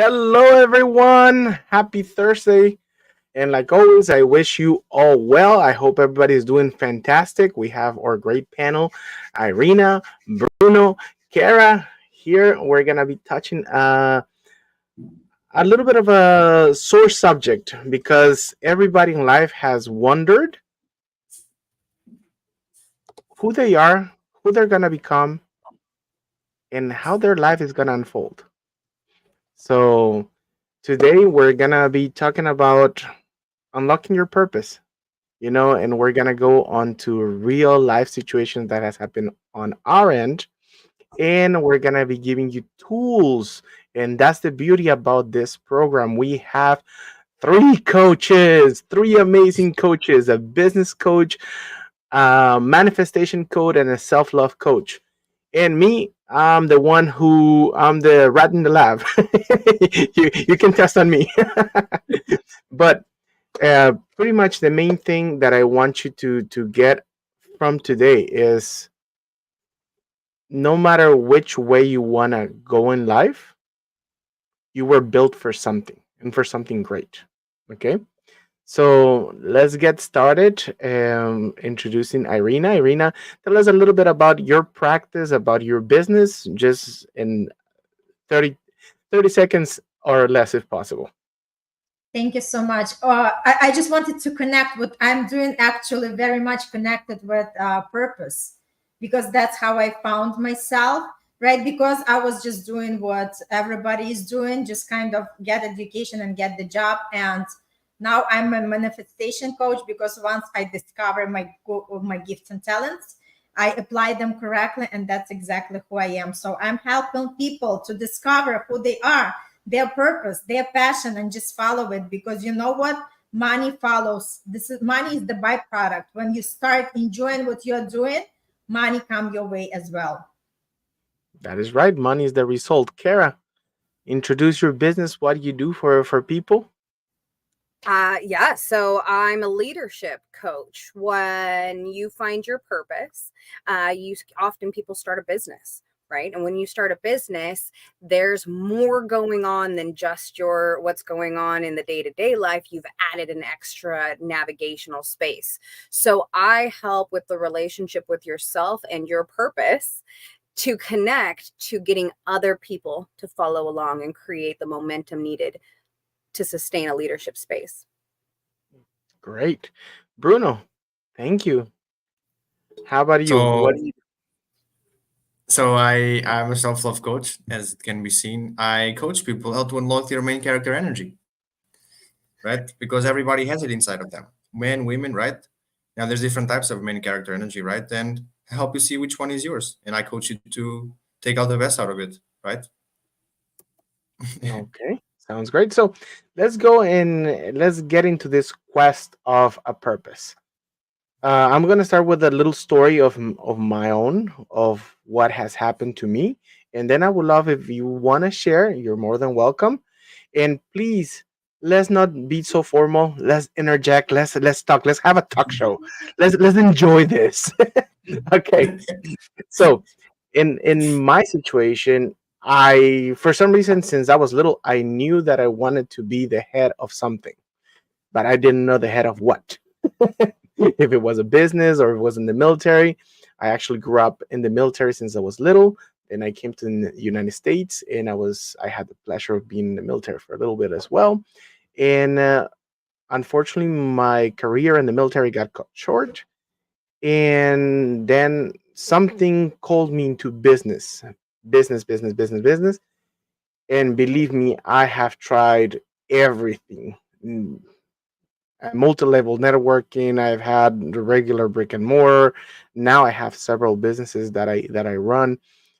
Hello, everyone. Happy Thursday. And like always, I wish you all well. I hope everybody is doing fantastic. We have our great panel, Irina, Bruno, Kara. Here, we're going to be touching a little bit of a sore subject because everybody in life has wondered who they are, who they're going to become, and how their life is going to unfold. So, today, we're going to be talking about unlocking your purpose, and we're gonna go on to real life situations that has happened on our end, and we're gonna be giving you tools. And that's the beauty about this program. We have three amazing coaches: a business coach, a manifestation coach, and a self-love coach. And me, I'm the one who I'm the rat in the lab. You can test on me. But pretty much the main thing that I want you to get from today is no matter which way you want to go in life, you were built for something and for something great. Okay. So let's get started. Introducing Irina. Irina, tell us a little bit about your practice, about your business, just in 30 30 seconds or less if possible. Thank you so much. I just wanted to connect what I'm doing, actually, very much connected with purpose, because that's how I found myself, right? Because I was just doing what everybody is doing, just kind of get education and get the job. And now I'm a manifestation coach because once I discover my gifts and talents, I apply them correctly, and that's exactly who I am. So I'm helping people to discover who they are, their purpose, their passion, and just follow it. Because you know what? Money follows. Money is the byproduct. When you start enjoying what you're doing, money come your way as well. That is right. Money is the result. Kara, introduce your business. What do you do for people? Yeah, so I'm a leadership coach. When you find your purpose, often people start a business, right? And when you start a business, there's more going on than just your what's going on in the day-to-day life. You've added an extra navigational space. So I help with the relationship with yourself and your purpose to connect to getting other people to follow along and create the momentum needed to sustain a leadership space. Great. Bruno, thank you. How about you? What do So, you so I'm a self-love coach, as it can be seen. I coach people how to unlock their main character energy, right? Because everybody has it inside of them, men, women, right? Now there's different types of main character energy, right? And I help you see which one is yours, and I coach you to take out the best out of it, right? Okay, sounds great. So let's go and let's get into this quest of a purpose. I'm gonna start with a little story of my own of what has happened to me, and then I would love if you want to share. You're more than welcome, and please let's not be so formal. Let's interject. Let's talk. Let's have a talk show. Let's enjoy this. Okay. So in my situation, I for some reason since I was little, I knew that I wanted to be the head of something, but I didn't know the head of what. If it was a business or if it was in the military. I actually grew up in the military since I was little. Then I came to the United States, and I had the pleasure of being in the military for a little bit as well. And unfortunately, my career in the military got cut short, and then something called me into business. And believe me, I have tried everything. Multi-level networking. I've had the regular brick and mortar. Now I have several businesses that I run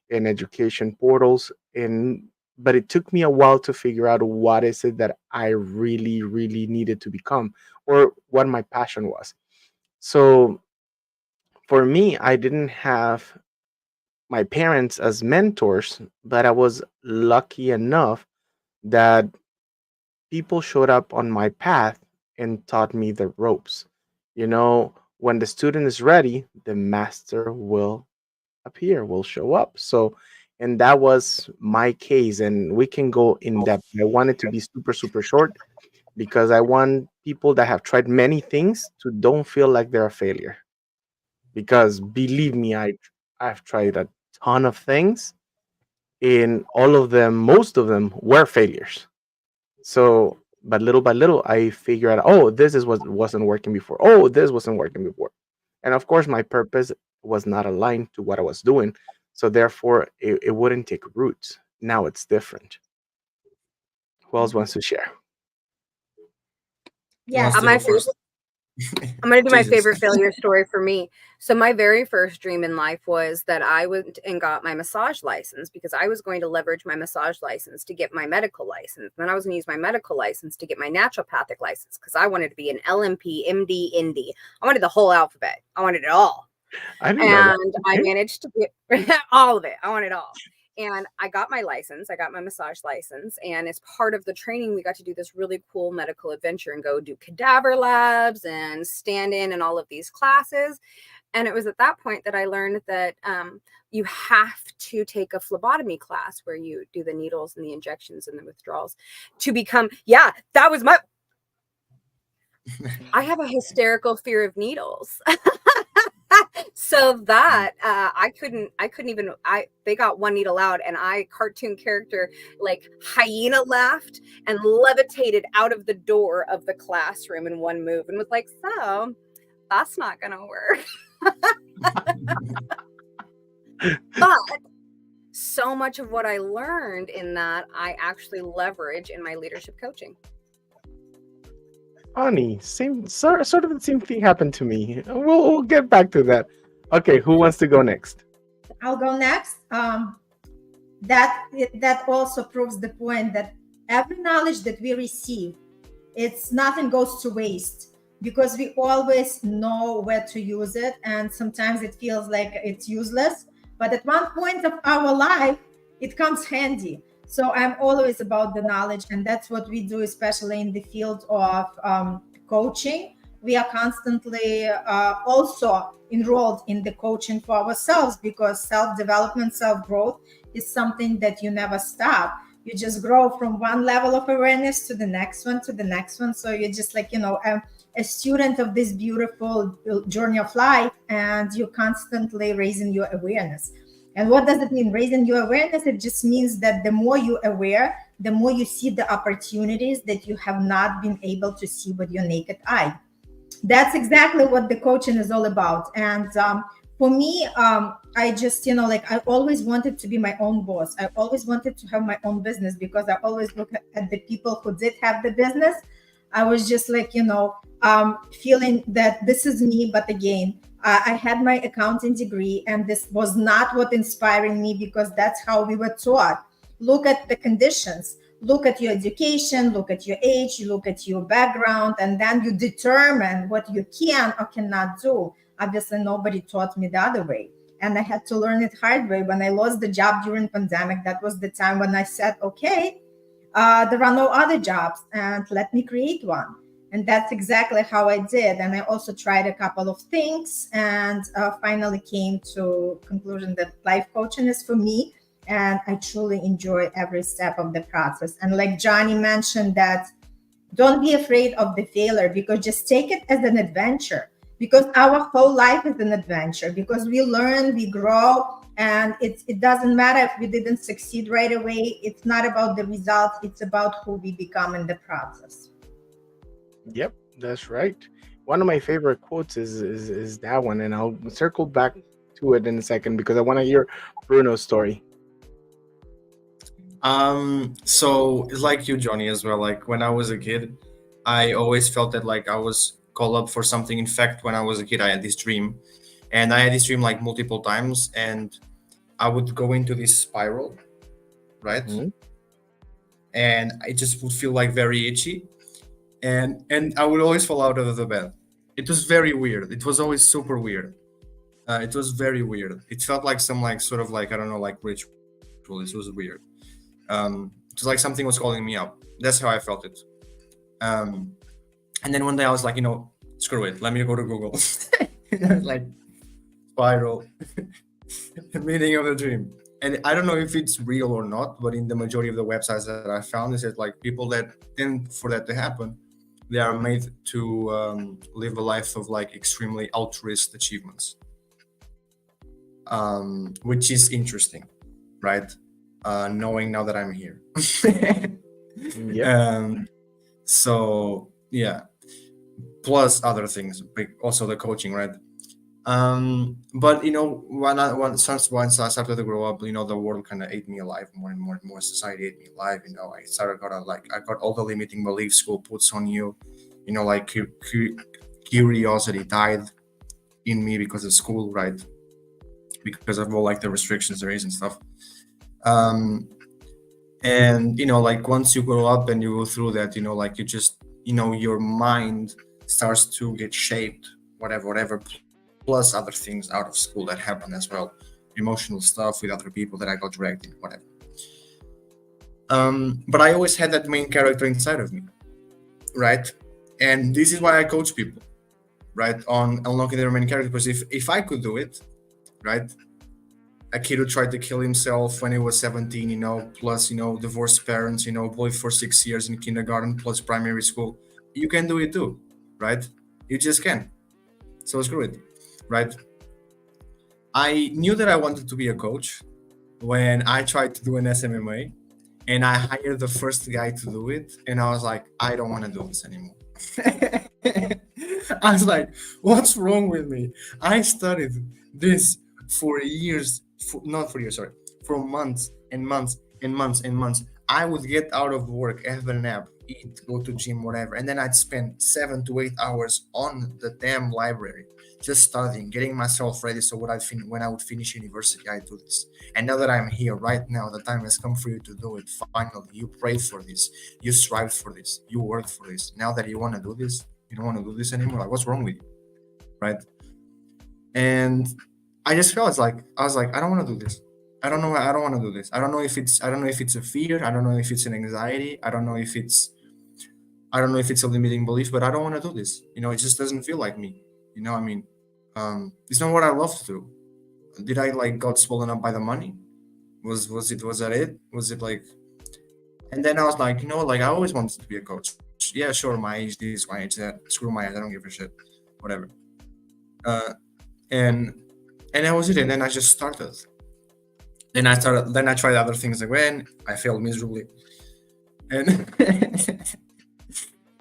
in education portals. And but it took me a while to figure out what is it that I really needed to become, or what my passion was. So for me, I didn't have my parents as mentors, but I was lucky enough that people showed up on my path and taught me the ropes. When the student is ready, the master will appear, will show up. So And that was my case. And we can go in depth. I want it to be super, super short because I want people that have tried many things to don't feel like they're a failure. Because believe me, I've tried a ton of things, and all of them, most of them were failures. So, but little by little, I figure out, oh, this is what wasn't working before. Oh, this wasn't working before. And of course, my purpose was not aligned to what I was doing. So therefore, it wouldn't take roots. Now it's different. Who else wants to share? Who wants Yes. to My go favorite first? I'm going to do my Jesus. favorite failure story for me. So my very first dream in life was that I went and got my massage license because I was going to leverage my massage license to get my medical license. Then I was going to use my medical license to get my naturopathic license because I wanted to be an LMP, MD, ND. I wanted the whole alphabet. I wanted it all. I didn't know that. And I Okay. managed to get all of it. I want it all. And I got my license. I got my massage license. And as part of the training, we got to do this really cool medical adventure and go do cadaver labs and stand in and all of these classes. And it was at that point that I learned that you have to take a phlebotomy class where you do the needles and the injections and the withdrawals to become, yeah, that was my, I have a hysterical fear of needles. So that I couldn't even they got one needle out and I cartoon character like hyena laughed and levitated out of the door of the classroom in one move and was like, so that's not gonna work. But so much of what I learned in that I actually leverage in my leadership coaching. Funny. Same sort of the same thing happened to me. We'll get back to that. Okay, who wants to go next? I'll go next. That also proves the point that every knowledge that we receive, it's nothing goes to waste because we always know where to use it, and sometimes it feels like it's useless, but at one point of our life it comes handy. So I'm always about the knowledge, and that's what we do, especially in the field of coaching. We are constantly also enrolled in the coaching for ourselves because self-development, self-growth is something that you never stop. You just grow from one level of awareness to the next one, to the next one. So you're just like, a student of this beautiful journey of life, and you're constantly raising your awareness. And what does it mean, raising your awareness? It just means that the more you're aware, the more you see the opportunities that you have not been able to see with your naked eye. That's exactly what the coaching is all about. And for me, I just, I always wanted to be my own boss. I always wanted to have my own business because I always look at the people who did have the business. I was just like, feeling that this is me. But again, I had my accounting degree, and this was not what inspiring me because that's how we were taught. Look at the conditions, look at your education, look at your age, you look at your background, and then you determine what you can or cannot do. Obviously, nobody taught me the other way. And I had to learn it hard way. When I lost the job during pandemic, that was the time when I said, okay, there are no other jobs, and let me create one. And that's exactly how I did. And I also tried a couple of things, and finally came to conclusion that life coaching is for me, and I truly enjoy every step of the process. And like Johnny mentioned, that don't be afraid of the failure, because just take it as an adventure, because our whole life is an adventure, because we learn, we grow, and it doesn't matter if we didn't succeed right away. It's not about the results, it's about who we become in the process. Yep, that's right. One of my favorite quotes is that one, and I'll circle back to it in a second because I want to hear Bruno's story. So it's like you, Johnny, as well. Like when I was a kid, I always felt that like I was called up for something. In fact, when I was a kid, I had this dream, and I had this dream like multiple times, and I would go into this spiral, right? Mhm. And I just would feel like very itchy, and I would always fall out of the bed. It was very weird. It was always super weird. It was very weird. It felt like some like sort of like I don't know like ritual. It was weird. It was like something was calling me up. That's how I felt it. Um, and then one day I was like, screw it. Let me go to Google. And I was like spiral, the meaning of the dream. and I don't know if it's real or not, but in the majority of the websites that I found, is that like people that tend for that to happen, they are made to live a life of like extremely altruist achievements, which is interesting, right? Knowing now that I'm here. Yep. um, so yeah, plus other things, also the coaching, right? But you know, once I started to grow up, you know, the world kind of ate me alive more and more and more. Society ate me alive. You know, I got all the limiting beliefs school puts on you. You know, like curiosity died in me because of school, right? Because of all like the restrictions there is and stuff. Um, and you know, like once you grow up and you go through that, you know, like you just, you know, your mind starts to get shaped, whatever, plus other things out of school that happen as well, emotional stuff with other people that I got dragged in, whatever. But I always had that main character inside of me, right? And this is why I coach people, right, on unlocking their main character. Because if I could do it, right, a kid who tried to kill himself when he was 17, you know, plus, you know, divorced parents, you know, boy for 6 years in kindergarten plus primary school, you can do it too, right? You just can. So screw it, right? I knew that I wanted to be a coach when I tried to do an SMMA, and I hired the first guy to do it, and I was like, I don't want to do this anymore. I was like, what's wrong with me? I studied this for years, not for years, sorry, for months and months and months and months. I would get out of work, have a nap, eat, go to gym, whatever, and then I'd spend 7 to 8 hours on the damn library, just studying, getting myself ready. So when I would finish university, I do this. And now that I'm here right now, the time has come for you to do it. Finally, you prayed for this, you strived for this, you worked for this. Now that you want to do this, you don't want to do this anymore. Like, what's wrong with you, right? And I just felt I was like, I don't want to do this. I don't know. I don't want to do this. I don't know if it's a fear. I don't know if it's an anxiety. I don't know if it's a limiting belief. But I don't want to do this. You know, it just doesn't feel like me. You know, I mean, it's not what I love to do. Did I like got swollen up by the money? Was that it? Was it like? And then I was like, you know, like I always wanted to be a coach. Yeah, sure, my age this, my age that. Screw my age. I don't give a shit. Whatever. Uh, and and that was it. And then I just started. Then I tried other things again. I failed miserably, and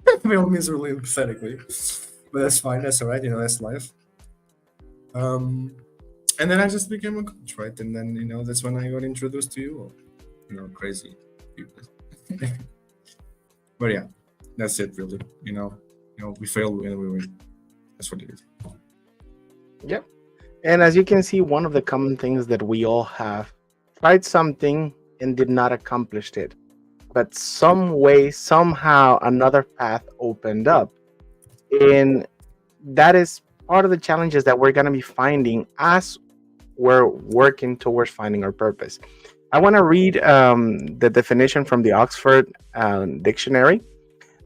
I failed miserably and pathetically. But that's fine. That's all right. You know, that's life. Um, and then I just became a coach, right? And then, you know, that's when I got introduced to you, you know, crazy people. But yeah, that's it, really. You know, we failed and we win. That's what it is. Yep. And as you can see, one of the common things that we all have tried something and did not accomplish it, but some way, somehow, another path opened up. And that is part of the challenges that we're going to be finding as we're working towards finding our purpose. I want to read the definition from the Oxford Dictionary.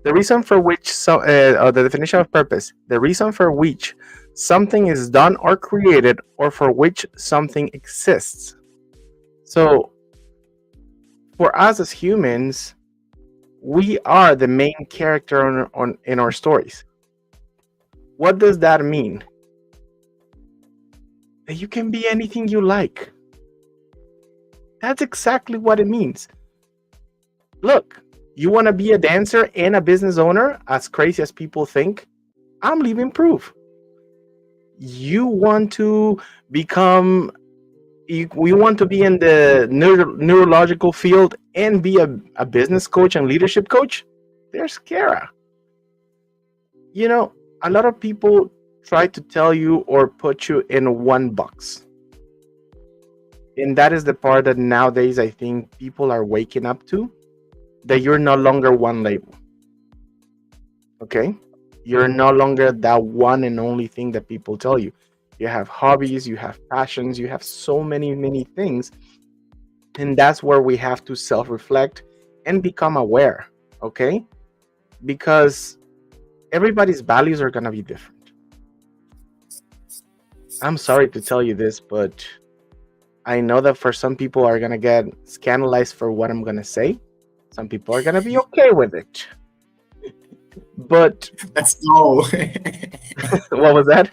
The reason for which or the definition of purpose, the reason for which something is done or created, or for which something exists. So, for us as humans, we are the main character in our stories. What does that mean? That you can be anything you like. That's exactly what it means. Look, you want to be a dancer and a business owner, as crazy as people think? I'm living proof. You want to become, we want to be in the neurological field and be a business coach and leadership coach? There's Kara. You know, a lot of people try to tell you or put you in one box. And that is the part that nowadays I think people are waking up to, that you're no longer one label. Okay? You're no longer that one and only thing that people tell you. You have hobbies, you have passions, you have so many, many things. And that's where we have to self-reflect and become aware. Okay? Because everybody's values are going to be different. I'm sorry to tell you this, but I know that for some people are gonna get scandalized for what I'm gonna say. Some people are gonna be okay with it. But Let's go. what was that?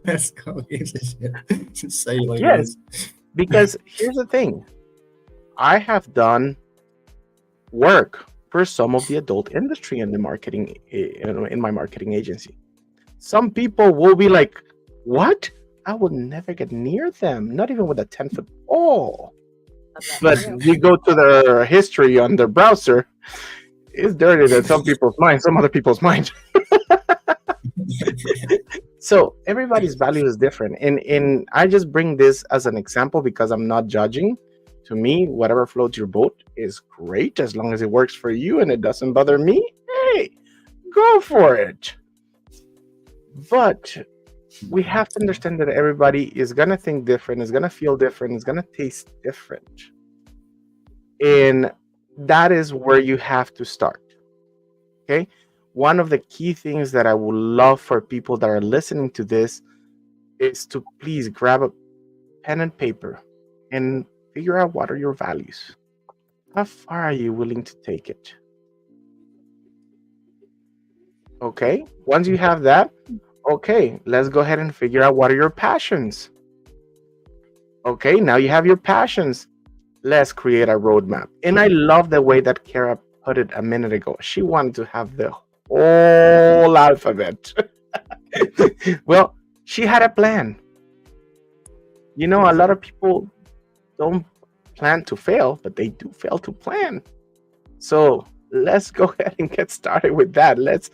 Let's go. Just say it like it Yes, is. because here's the thing. I have done work for some of the adult industry in the marketing in my marketing agency. Some people will be like, "What? I would never get near them, not even with a 10-foot pole." Love that But for you. you go to their history on their browser, it's dirtier than some people's mind, some other people's mind. So everybody's value is different, and I just bring this as an example because I'm not judging. To me, whatever floats your boat is great as long as it works for you and it doesn't bother me. Hey, go for it. But we have to understand that everybody is gonna think different, is gonna feel different, is gonna taste different, and that is where you have to start. Okay, one of the key things that I would love for people that are listening to this is to please grab a pen and paper and figure out what are your values. How far are you willing to take it? Okay, once you have that, okay, let's go ahead and figure out what are your passions. Okay, now you have your passions. Let's create a roadmap. And I love the way that Kara put it a minute ago. She wanted to have the whole alphabet. Well, she had a plan. You know, a lot of people don't plan to fail, but they do fail to plan. So let's go ahead and get started with that. Let's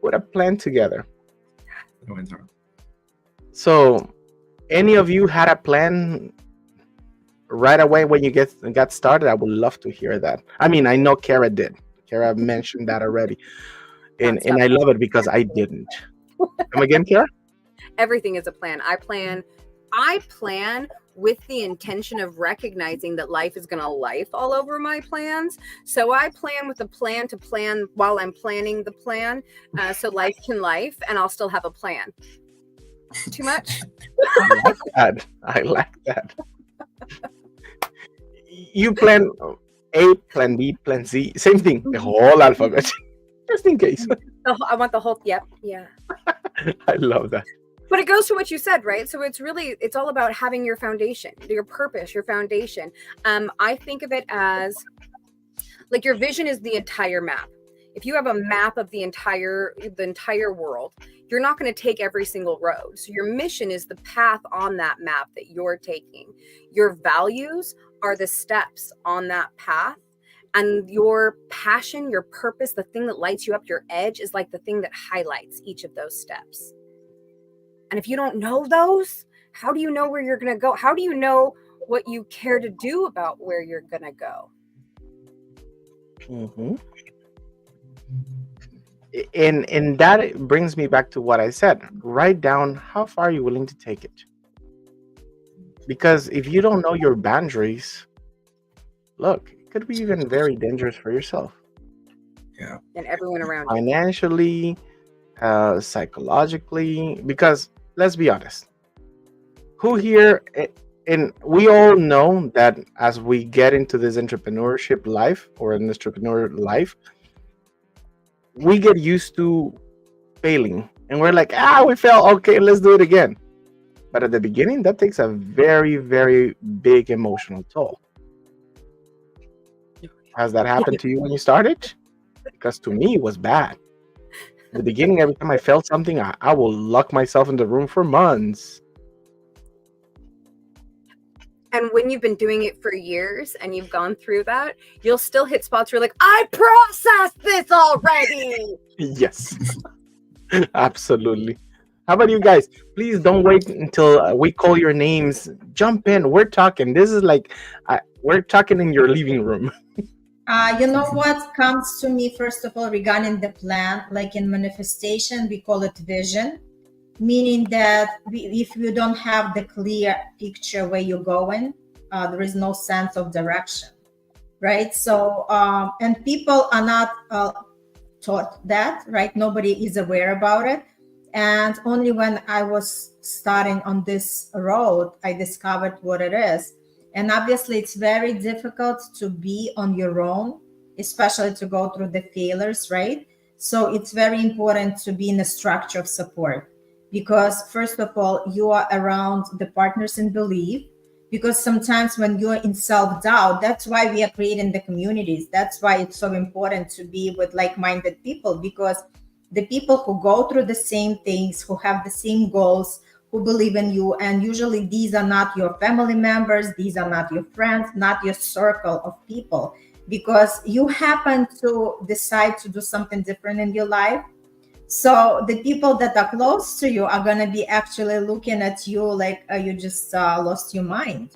put a plan together. No intro. So, any of you had a plan right away when you got started? I would love to hear that. I mean, I know Kara did. Kara mentioned that already, and I love it because I didn't. Come again, Kara? Everything is a plan. I plan with the intention of recognizing that life is going to life all over my plans. So I plan with a plan to plan while I'm planning the plan. So life can life, and I'll still have a plan. Too much? I like that. I like that. You plan A, plan B, plan C, same thing, the whole alphabet, just in case. I want the whole, yep, yeah. I love that. But it goes to what you said, right? So it's all about having your foundation, your purpose, your foundation. I think of it as like your vision is the entire map. If you have a map of the entire world, you're not going to take every single road. So your mission is the path on that map that you're taking. Your values are the steps on that path. And your passion, your purpose, the thing that lights you up, your edge is like the thing that highlights each of those steps. And if you don't know those, how do you know where you're going to go? How do you know what you care to do about where you're going to go? Mm-hmm. And that brings me back to what I said. Write down how far you're willing to take it. Because if you don't know your boundaries, look, it could be even very dangerous for yourself. Yeah. And everyone around you. Financially, psychologically, because let's be honest, who here, and we all know that as we get into this entrepreneurship life or an entrepreneur life, we get used to failing and we're like, we failed, okay, let's do it again. But at the beginning, that takes a very, very big emotional toll. Has that happened to you when you started? Because to me, it was bad. In the beginning, every time I felt something, I will lock myself in the room for months. And when you've been doing it for years and you've gone through that, you'll still hit spots where you're like, I processed this already. Yes, absolutely. How about you guys? Please don't wait until we call your names. Jump in. We're talking. This is like, we're talking in your living room. You know what comes to me, first of all, regarding the plan, like in manifestation, we call it vision, meaning that if you don't have the clear picture where you're going, there is no sense of direction, right? So, and people are not taught that, right? Nobody is aware about it. And only when I was starting on this road, I discovered what it is. And obviously, it's very difficult to be on your own, especially to go through the failures, right? So it's very important to be in a structure of support because, first of all, you are around the partners in belief. Because sometimes when you're in self doubt, that's why we are creating the communities. That's why it's so important to be with like minded people, because the people who go through the same things, who have the same goals, who believe in you, and usually these are not your family members, these are not your friends, not your circle of people, because you happen to decide to do something different in your life. So the people that are close to you are going to be actually looking at you like you just lost your mind.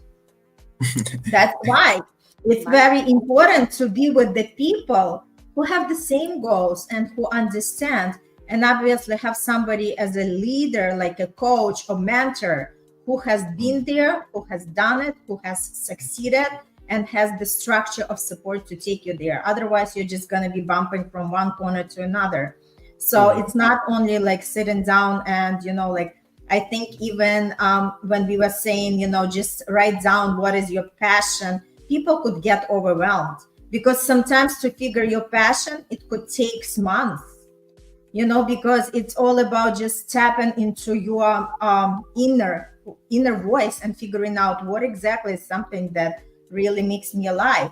That's why it's My very important to be with the people who have the same goals and who understand, and obviously have somebody as a leader, like a coach or mentor, who has been there, who has done it, who has succeeded, and has the structure of support to take you there. Otherwise, you're just going to be bumping from one corner to another. So Mhm. it's not only like sitting down and, like, I think even when we were saying, just write down what is your passion, people could get overwhelmed because sometimes to figure your passion, it could take months, because it's all about just tapping into your inner voice and figuring out what exactly is something that really makes me alive.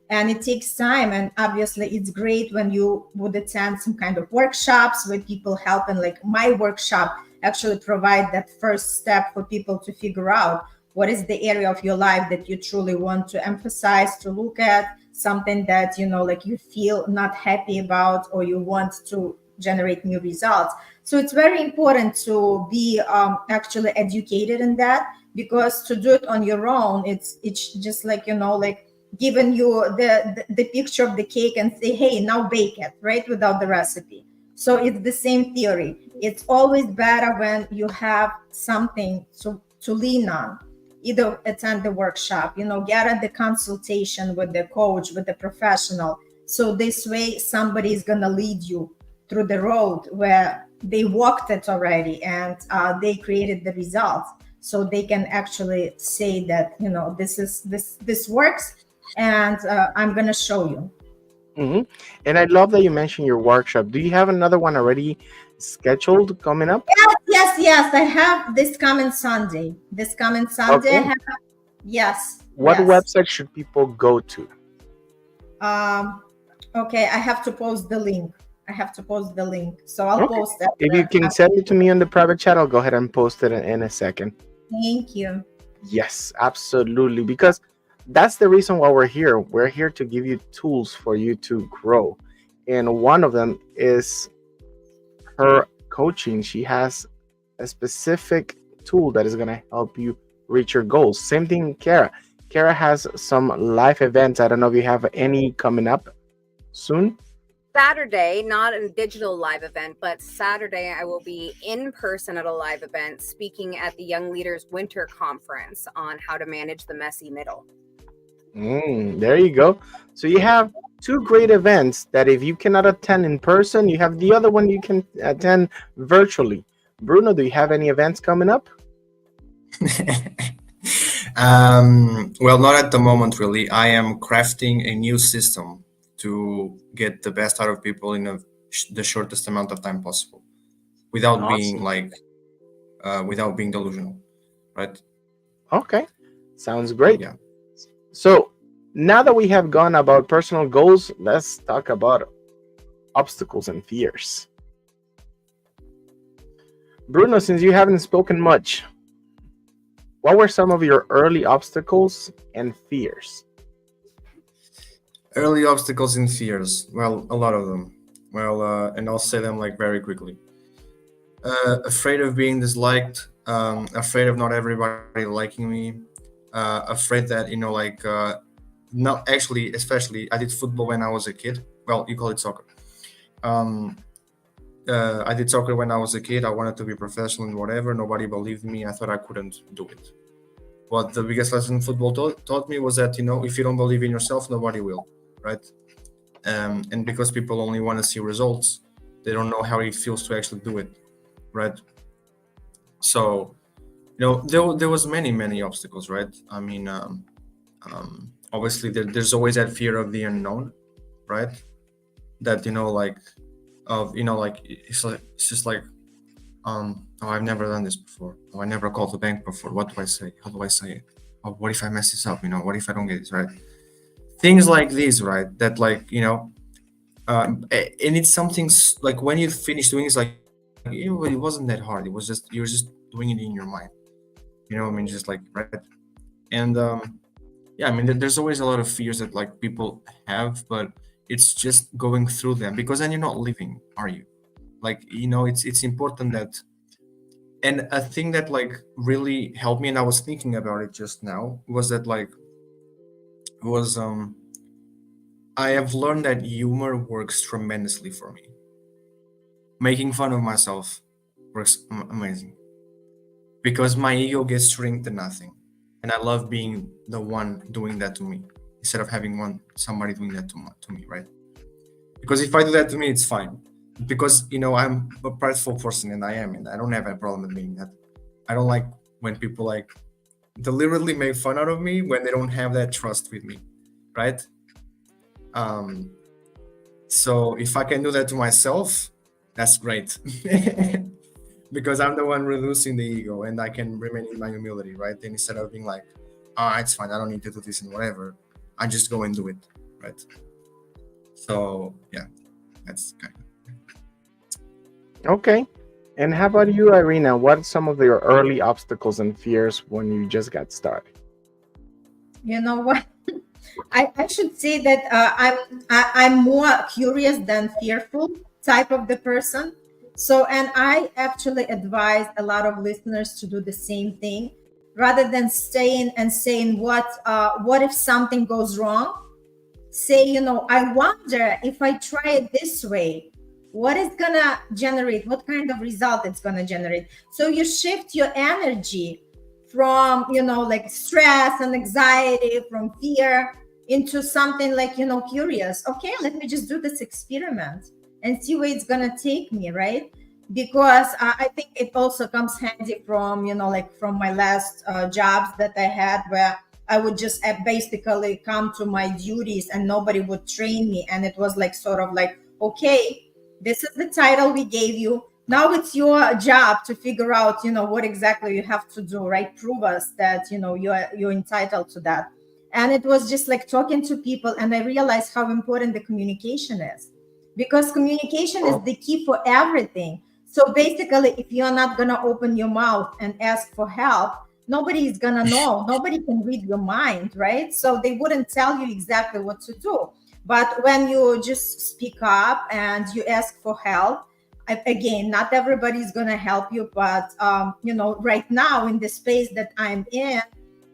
And it takes time, and obviously it's great when you would attend some kind of workshops where people help, and like my workshop actually provide that first step for people to figure out what is the area of your life that you truly want to emphasize, to look at something that like you feel not happy about, or you want to generate new results. So it's very important to be actually educated in that, because to do it on your own, it's just like like giving you the picture of the cake and say, hey, now bake it, right, without the recipe. So it's the same theory. It's always better when you have something to lean on. Either attend the workshop, get the consultation with the coach, with the professional. So this way somebody is going to lead you through the road where they walked it already, and they created the results, so they can actually say that this works, and I'm going to show you. Hmm. And I love that you mentioned your workshop. Do you have another one already scheduled coming up? Yes, I have this coming Sunday I Okay. have. Yes, What yes. website should people go to? um okay, I have to post the link, so I'll Okay. post If you after, can send it to me on the private chat, I'll go ahead and post it in a second. thank you. Yes, absolutely. Because that's the reason why we're here. We're here to give you tools for you to grow. And one of them is her coaching. She has a specific tool that is going to help you reach your goals. Same thing, Kara. Kara has some live events. I don't know if you have any coming up soon. Saturday, not a digital live event, but Saturday I will be in person at a live event speaking at the Young Leaders Winter Conference on how to manage the messy middle. There you go. So you have two great events that if you cannot attend in person, you have the other one you can attend virtually. Bruno, do you have any events coming up? Well, not at the moment, really. I am crafting a new system to get the best out of people in the shortest amount of time possible, without being Awesome. without being delusional, right? Okay. Sounds great. Yeah. So now that we have gone about personal goals, let's talk about obstacles and fears. Bruno, since you haven't spoken much, what were some of your early obstacles and fears? Early obstacles and fears. Well, a lot of them. Well, and I'll say them like very quickly. Afraid of being disliked. Afraid of not everybody liking me. Afraid that not actually, especially I did football when I was a kid. Well, you call it soccer. Um, I did soccer when I was a kid. I wanted to be professional and whatever. Nobody believed me. I thought I couldn't do it. What the biggest lesson football taught me was that if you don't believe in yourself, nobody will, right? And because people only want to see results, they don't know how it feels to actually do it. right? So there was many obstacles, right? I mean, obviously there's always that fear of the unknown, right? That like of like it's just like oh, I've never done this before. Oh, I never called the bank before. What do I say? How do I say it? Oh, what if I mess this up? What if I don't get this right? Things like these, right? That like and it's something like when you finish doing, it's like it wasn't that hard. It was just you were just doing it in your mind. I mean, just like right. And yeah, I mean, there's always a lot of fears that like people have, but it's just going through them, because then you're not living, are you? Like it's important that. And a thing that like really helped me, and I was thinking about it just now, was that like was I have learned that humor works tremendously for me. Making fun of myself works amazing, because my ego gets shrunk to nothing, and I love being the one doing that to me instead of having somebody doing that to me, right? Because if I do that to me, it's fine, because I'm a prideful person, and I am, and I don't have a problem with being that. I don't like when people like deliberately make fun out of me when they don't have that trust with me, right? um so if I can do that to myself, that's great. Because I'm the one reducing the ego, and I can remain in my humility, right? And instead of being like, it's fine, I don't need to do this and whatever, I just go and do it, right? So yeah, that's kind of. Okay. And how about you, Irina? What are some of your early obstacles and fears when you just got started? You know what? I should say that I'm more curious than fearful type of the person. So, and I actually advise a lot of listeners to do the same thing, rather than staying and saying what if something goes wrong. Say, I wonder if I try it this way, what is gonna generate, what kind of result it's gonna generate. So you shift your energy from, like stress and anxiety, from fear, into something like, curious. Okay, let me just do this experiment and see where it's gonna take me, right? Because I think it also comes handy from, like from my last jobs that I had, where I would just basically come to my duties and nobody would train me. And it was like, sort of like, okay, this is the title we gave you. Now it's your job to figure out, what exactly you have to do, right? Prove us that, you're entitled to that. And it was just like talking to people. And I realized how important the communication is, because communication is the key for everything. So basically, if you're not going to open your mouth and ask for help, nobody is going to know. Nobody can read your mind, right? So they wouldn't tell you exactly what to do. But when you just speak up and you ask for help, again, not everybody is going to help you. But, right now in the space that I'm in,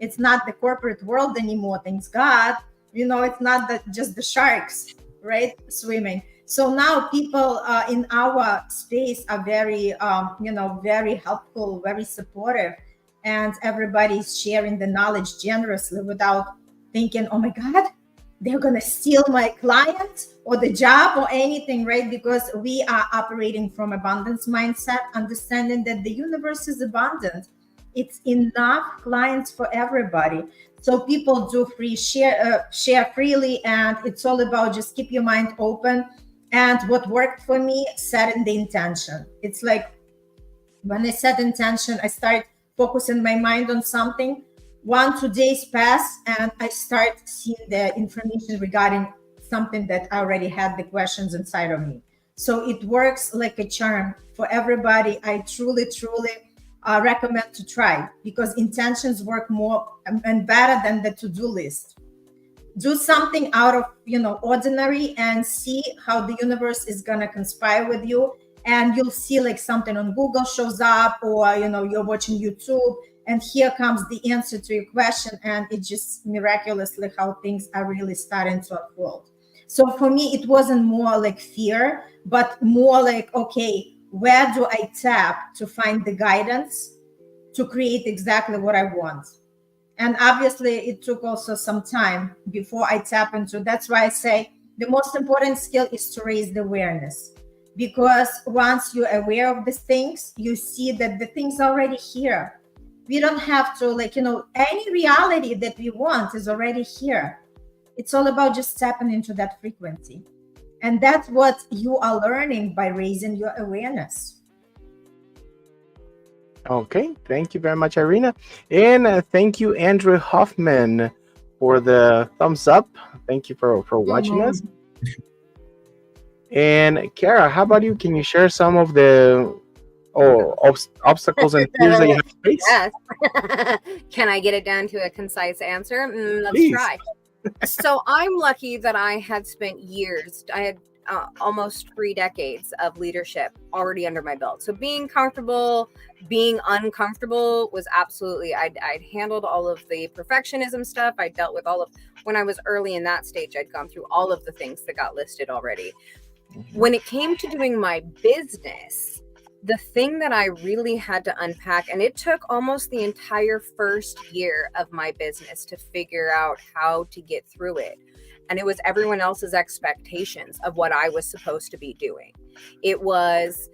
it's not the corporate world anymore. Thanks God. It's not that just the sharks, right, swimming. So now people in our space are very, very helpful, very supportive, and everybody's sharing the knowledge generously without thinking, oh my God, they're going to steal my client or the job or anything, right? Because we are operating from abundance mindset, understanding that the universe is abundant. It's enough clients for everybody. So people do share freely, and it's all about just keep your mind open. And what worked for me, setting the intention. It's like when I set intention, I start focusing my mind on something. 1-2 days pass, and I start seeing the information regarding something that I already had the questions inside of me. So it works like a charm for everybody. I truly recommend to try, because intentions work more and better than the to-do list. Do something out of ordinary, and see how the universe is gonna conspire with you. And you'll see like something on Google shows up, or you're watching YouTube, and here comes the answer to your question. And it's just miraculously how things are really starting to unfold. So for me, it wasn't more like fear, but more like, okay, where do I tap to find the guidance to create exactly what I want? And obviously it took also some time before I tap into. That's why I say the most important skill is to raise the awareness, because once you're aware of these things, you see that the things are already here. We don't have to, like, any reality that we want is already here. It's all about just tapping into that frequency. And that's what you are learning by raising your awareness. Okay, thank you very much, Irina. And thank you, Andrew Hoffman, for the thumbs up. Thank you for watching us. And Kara, how about you? Can you share some of the obstacles and fears that you have faced? Yes. Can I get it down to a concise answer? Let's Please. try. So I'm lucky that I had spent years, I had almost 3 decades of leadership already under my belt. So being comfortable, being uncomfortable was absolutely, I'd handled all of the perfectionism stuff. I dealt with all of, when I was early in that stage, I'd gone through all of the things that got listed already. When it came to doing my business, the thing that I really had to unpack, and it took almost the entire first year of my business to figure out how to get through it. And it was everyone else's expectations of what I was supposed to be doing. It was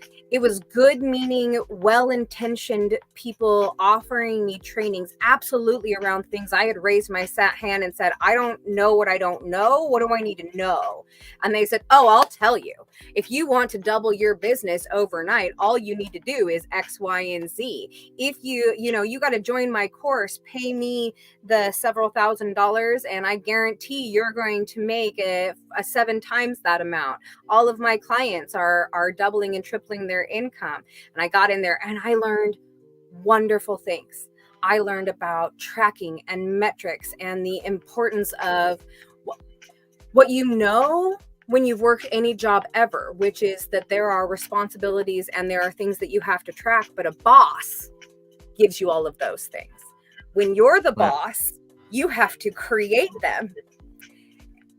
good meaning, well-intentioned people offering me trainings absolutely around things I had raised my hand and said, I don't know what I don't know. What do I need to know? And they said, oh, I'll tell you. If you want to double your business overnight, all you need to do is X, Y, and Z. If you got to join my course, pay me the several $1,000s, and I guarantee you're going to make a 7 times that amount. All of my clients are doubling and tripling their income. And I got in there and I learned wonderful things. I learned about tracking and metrics and the importance of what when you've worked any job ever, which is that there are responsibilities and there are things that you have to track, but a boss gives you all of those things. When you're the boss, you have to create them.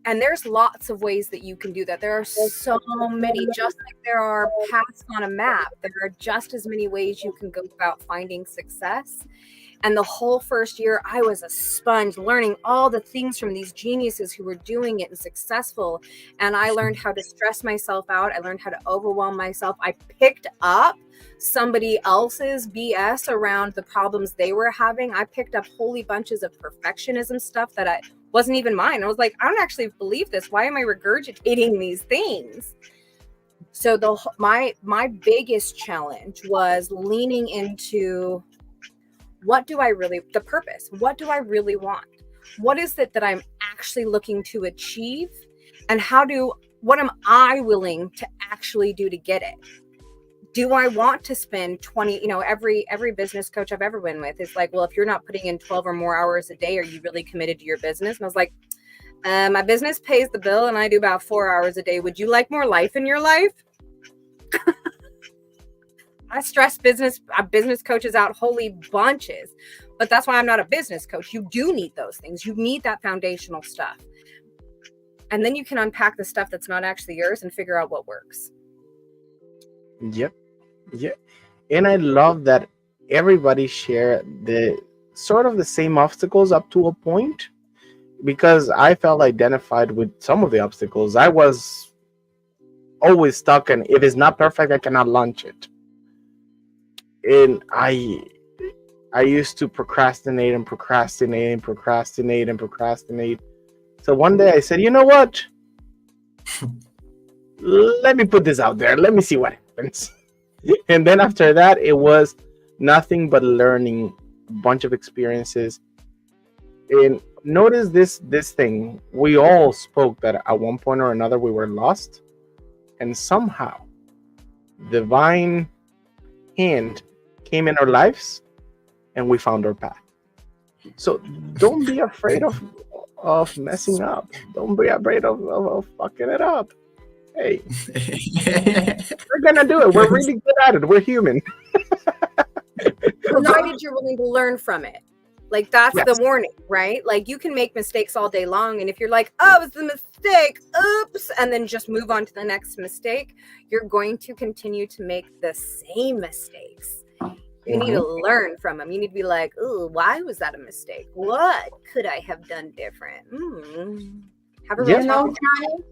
And there's lots of ways that you can do that. There are so many, just like there are paths on a map, there are just as many ways you can go about finding success. And the whole first year, I was a sponge, learning all the things from these geniuses who were doing it and successful. And I learned how to stress myself out. I learned how to overwhelm myself. I picked up somebody else's BS around the problems they were having. I picked up holy bunches of perfectionism stuff that wasn't even mine. I was like, I don't actually believe this. Why am I regurgitating these things? So my biggest challenge was leaning into the purpose. What do I really want? What is it that I'm actually looking to achieve? And what am I willing to actually do to get it? Do I want to spend 20, every business coach I've ever been with is like, well, if you're not putting in 12 or more hours a day, are you really committed to your business? And I was like, my business pays the bill and I do about 4 hours a day. Would you like more life in your life? I stress business coaches out holy bunches, but that's why I'm not a business coach. You do need those things. You need that foundational stuff. And then you can unpack the stuff that's not actually yours and figure out what works. Yep. Yeah. And I love that everybody share the sort of the same obstacles up to a point, because I felt identified with some of the obstacles. I was always stuck, and if it's not perfect, I cannot launch it. And I used to procrastinate. So one day I said, you know what? Let me put this out there. Let me see what happens. And then after that, it was nothing but learning, a bunch of experiences. And notice this thing. We all spoke that at one point or another we were lost. And somehow, divine hand came in our lives and we found our path. So don't be afraid of messing up. Don't be afraid of fucking it up. Hey, we're gonna do it. We're really good at it. We're human. Provided you're willing to learn from it. Like that's Yes. the warning, right? Like you can make mistakes all day long. And if you're like, oh, it's a mistake, oops, and then just move on to the next mistake, you're going to continue to make the same mistakes. You need to learn from them. You need to be like, oh, why was that a mistake? What could I have done different? Have a real talk. Johnny,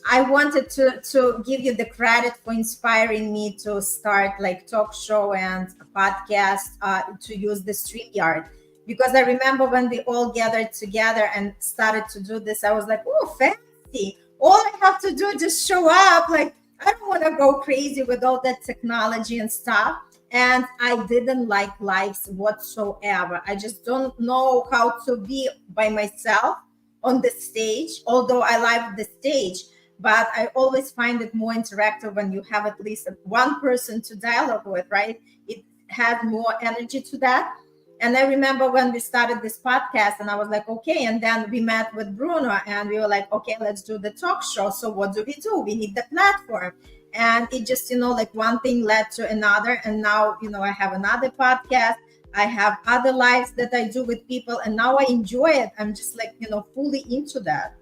I wanted to give you the credit for inspiring me to start like talk show and a podcast, to use the StreamYard, because I remember when we all gathered together and started to do this, I was like, oh, fancy. All I have to do is just show up. Like, I don't want to go crazy with all that technology and stuff. And I didn't like lives whatsoever. I just don't know how to be by myself on the stage, although I like the stage. But I always find it more interactive when you have at least one person to dialogue with, right? It had more energy to that. And I remember when we started this podcast, and I was like, okay. And then we met with Bruno, and we were like, okay, let's do the talk show. So what do? We need the platform. And it just, like one thing led to another. And now, I have another podcast. I have other lives that I do with people, and now I enjoy it. I'm just like, fully into that.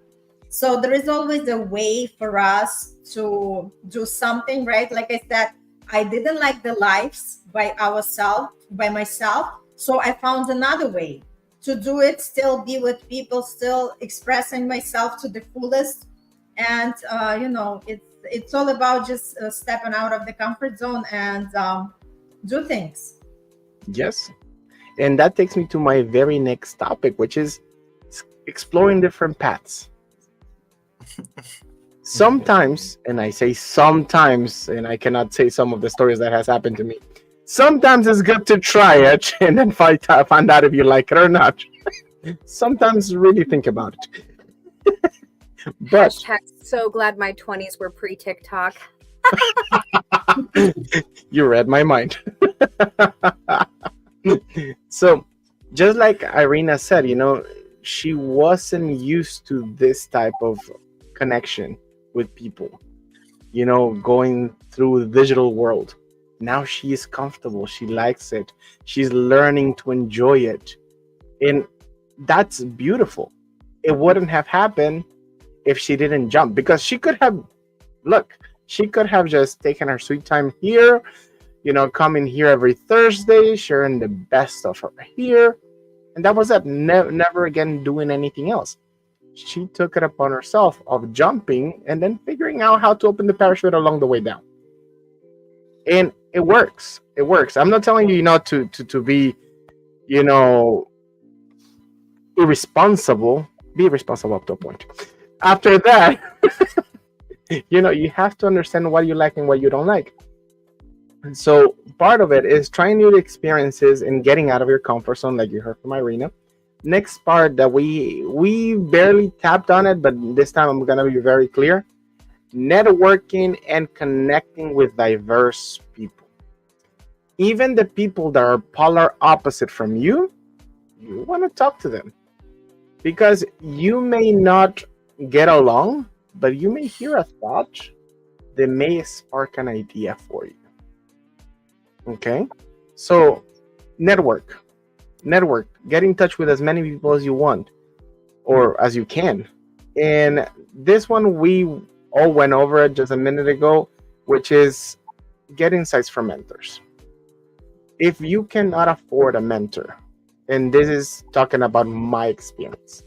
So there is always a way for us to do something, right? Like I said, I didn't like the lives by myself. So I found another way to do it, still be with people, still expressing myself to the fullest. And, it's all about just stepping out of the comfort zone and do things. Yes. And that takes me to my very next topic, which is exploring different paths. Sometimes, and I say sometimes, and I cannot say some of the stories that has happened to me. Sometimes it's good to try it and then find out if you like it or not. Sometimes really think about it. But Hashtag so glad my 20s were pre-TikTok. you read my mind. So, just like Irina said, she wasn't used to this type of connection with people, going through the digital world. Now she is comfortable. She likes it. She's learning to enjoy it. And that's beautiful. It wouldn't have happened if she didn't jump, because she could have just taken her sweet time here, coming here every Thursday, sharing the best of her here. And that was it. Never again doing anything else. She took it upon herself of jumping and then figuring out how to open the parachute along the way down. And it works. It works. I'm not telling you, to be, irresponsible. Be responsible up to a point. After that, you have to understand what you like and what you don't like. And so part of it is trying new experiences and getting out of your comfort zone, like you heard from Irina. Next part that we barely tapped on it, but this time I'm gonna be very clear: networking and connecting with diverse people. Even the people that are polar opposite from you want to talk to them, because you may not get along, but you may hear a thought that may spark an idea for you. Okay, so network, get in touch with as many people as you want or as you can. And this one, we all went over it just a minute ago, which is get insights from mentors. If you cannot afford a mentor, and this is talking about my experience,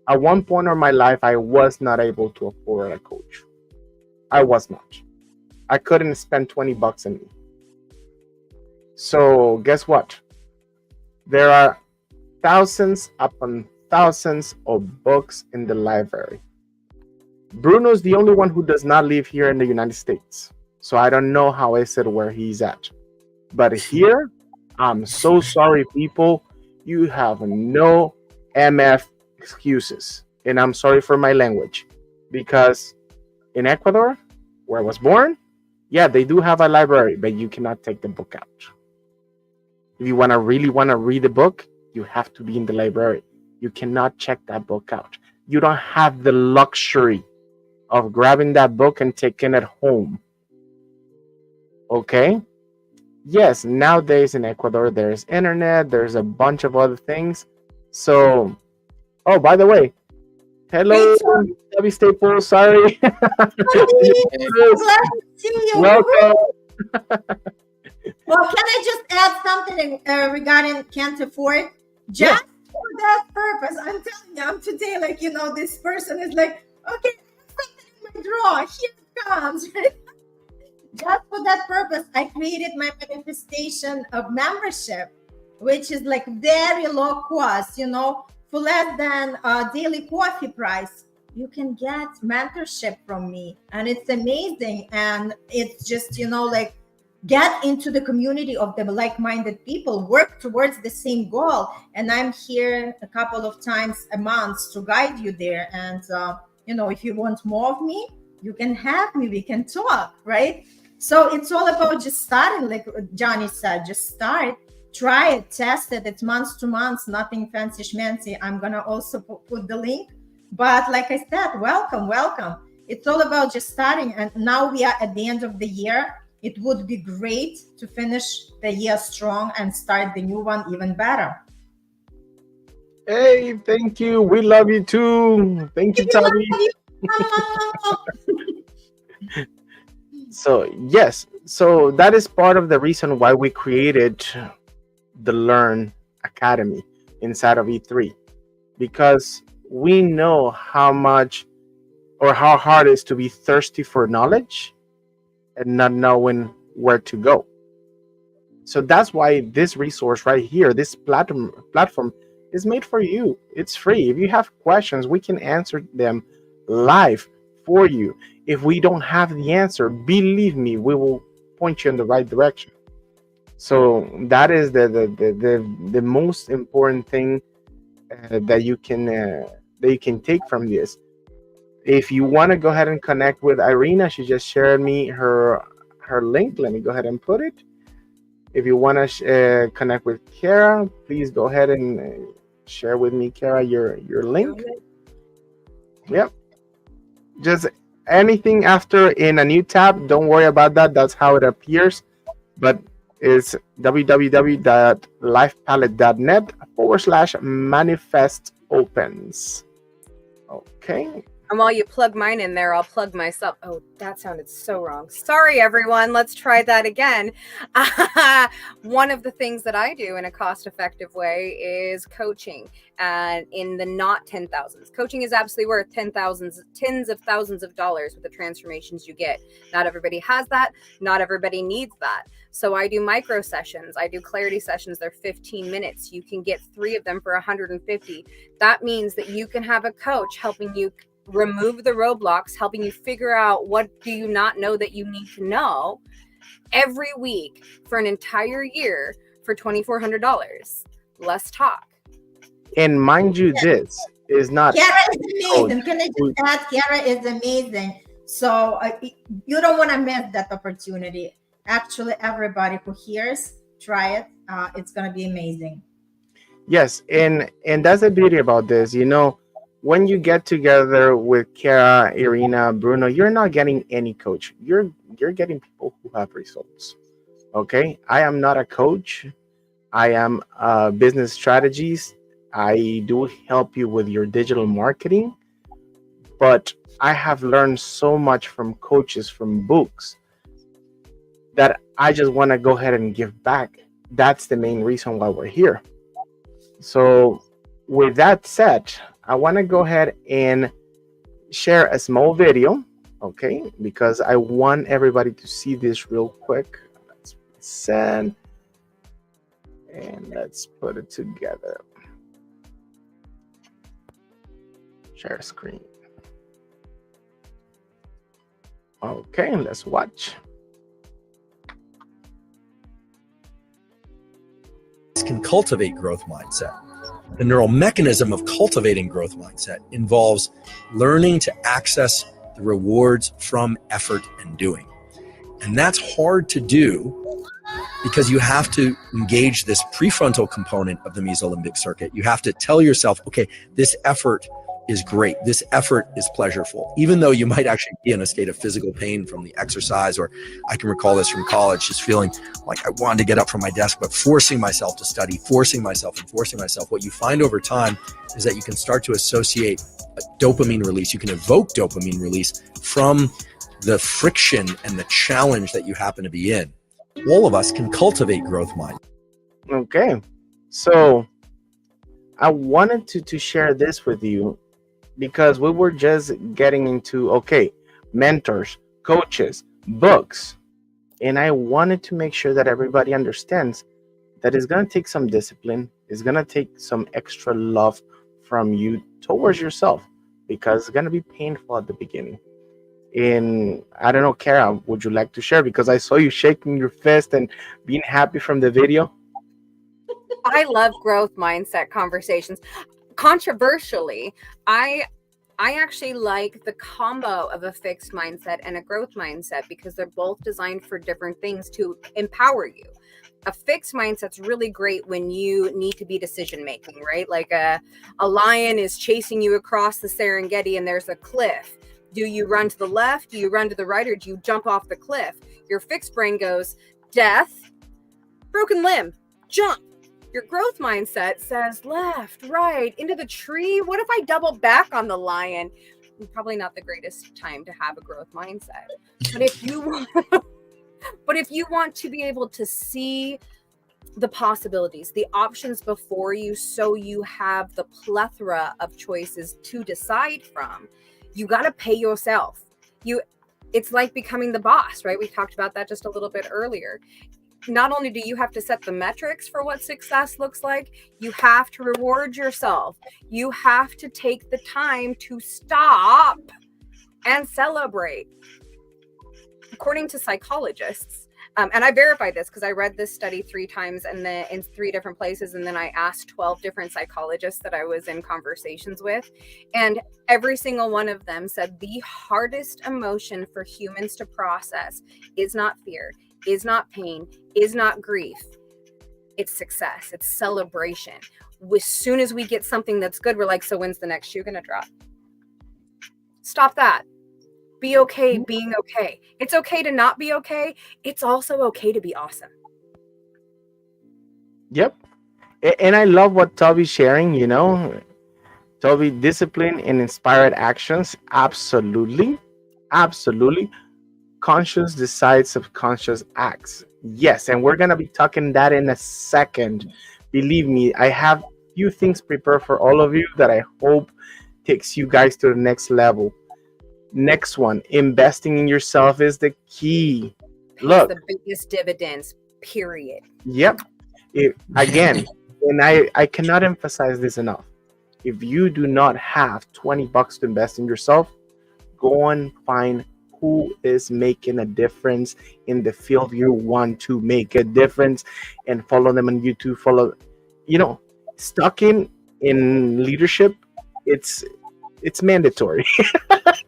at one point in my life, I was not able to afford a coach. I was not. I couldn't spend $20 on me. So guess what? There are thousands upon thousands of books in the library. Bruno's the only one who does not live here in the United States. So I don't know how is it where he's at. But here, I'm so sorry, people. You have no MF excuses. And I'm sorry for my language. Because in Ecuador, where I was born, yeah, they do have a library, but you cannot take the book out. If you really want to read the book, you have to be in the library. You cannot check that book out. You don't have the luxury of grabbing that book and taking it home. Okay? Yes, nowadays in Ecuador, there's internet, there's a bunch of other things. So, oh, by the way, hello, Debbie Staples, sorry. So glad to see you. Welcome. Well, can I just add something regarding can't afford? Just for that purpose, I'm telling you, I'm today, like, this person is like, okay, something in my draw. Here it comes. Right? Just for that purpose, I created my manifestation of membership, which is like very low cost, for less than a daily coffee price. You can get mentorship from me, and it's amazing. And it's just, like get into the community of the like-minded people, work towards the same goal. And I'm here a couple of times a month to guide you there. And, if you want more of me, you can have me, we can talk, right? So it's all about just starting, like Johnny said, just start, try it, test it. It's months to months, nothing fancy schmancy. I'm going to also put the link. But like I said, welcome, welcome. It's all about just starting. And now we are at the end of the year. It would be great to finish the year strong and start the new one even better. Hey, thank you. We love you too. Thank you, Tommy. So yes, so that is part of the reason why we created the Learn Academy inside of E3, because we know how much or how hard it is to be thirsty for knowledge and not knowing where to go. So that's why this resource right here, this platform is made for you. It's free. If you have questions, we can answer them live for you. If we don't have the answer, believe me, we will point you in the right direction. So that is the most important thing that you can take from this. If you want to go ahead and connect with Irina, she just shared me her link. Let me go ahead and put it. If you want to connect with Kara, please go ahead and share with me, Kara, your link. Yep. Just anything after in a new tab, don't worry about that. That's how it appears. But it's www.lifepalette.net/manifest opens. Okay. And while you plug mine in there, I'll plug myself. Oh, that sounded so wrong. Sorry, everyone. Let's try that again. One of the things that I do in a cost-effective way is coaching, and in the not 10,000s. Coaching is absolutely worth tens of thousands of dollars with the transformations you get. Not everybody has that. Not everybody needs that. So I do micro sessions. I do clarity sessions. They're 15 minutes. You can get 3 of them for 150. That means that you can have a coach helping you remove the roadblocks, helping you figure out what do you not know that you need to know every week for an entire year for $2,400. Let's talk. And mind you, this is not. Kara is amazing. Can I just add? Kara is amazing. So you don't want to miss that opportunity. Actually, everybody who hears, try it. It's going to be amazing. Yes, and that's the beauty about this. When you get together with Kara, Irina, Bruno, you're not getting any coach. You're getting people who have results. Okay, I am not a coach. I am a business strategist. I do help you with your digital marketing, but I have learned so much from coaches, from books, that I just want to go ahead and give back. That's the main reason why we're here. So with that said, I want to go ahead and share a small video, okay? Because I want everybody to see this real quick. Let's send, and let's put it together. Share screen. Okay, let's watch. Can cultivate growth mindset. The neural mechanism of cultivating growth mindset involves learning to access the rewards from effort and doing. And that's hard to do because you have to engage this prefrontal component of the mesolimbic circuit. You have to tell yourself, okay, this effort is great. This effort is pleasurable, even though you might actually be in a state of physical pain from the exercise. Or I can recall this from college, just feeling like I wanted to get up from my desk, but forcing myself to study, forcing myself. What you find over time is that you can start to associate a dopamine release. You can evoke dopamine release from the friction and the challenge that you happen to be in. All of us can cultivate growth mind. Okay, so I wanted to share this with you because we were just getting into, okay, mentors, coaches, books. And I wanted to make sure that everybody understands that it's going to take some discipline, it's going to take some extra love from you towards yourself, because it's going to be painful at the beginning. And I don't know, Kara, would you like to share? Because I saw you shaking your fist and being happy from the video. I love growth mindset conversations. Controversially, I actually like the combo of a fixed mindset and a growth mindset because they're both designed for different things to empower you. A fixed mindset's really great when you need to be decision making, right? Like a lion is chasing you across the Serengeti and there's a cliff. Do you run to the left? Do you run to the right? Or do you jump off the cliff? Your fixed brain goes, death, broken limb, jump. Your growth mindset says left, right, into the tree. What if I double back on the lion? Probably not the greatest time to have a growth mindset. But if you want, but if you want to be able to see the possibilities, the options before you, so you have the plethora of choices to decide from, you got to pay yourself. It's like becoming the boss, right? We talked about that just a little bit earlier. Not only do you have to set the metrics for what success looks like, you have to reward yourself. You have to take the time to stop and celebrate. According to psychologists, and I verified this because I read this study 3 times and then in 3 different places, and then I asked 12 different psychologists that I was in conversations with, and every single one of them said the hardest emotion for humans to process is not fear, is not pain, is not grief. It's success. It's celebration. As soon as we get something that's good, we're like, so when's the next shoe going to drop? Stop that. Be okay being okay. It's okay to not be okay. It's also okay to be awesome. Yep. And I love what Toby's sharing, you know. Toby, discipline and inspired actions. Absolutely. Absolutely. Conscious decides, subconscious acts. Yes, and we're gonna be talking that in a second. Believe me, I have few things prepared for all of you that I hope takes you guys to the next level. Next one, investing in yourself is the key. Pays Look, the biggest dividends, period. yep. Again, and I cannot emphasize this enough. If you do not have $20 to invest in yourself, go and find who is making a difference in the field you want to make a difference, and follow them on YouTube. Follow, you know, stuck in leadership. It's mandatory.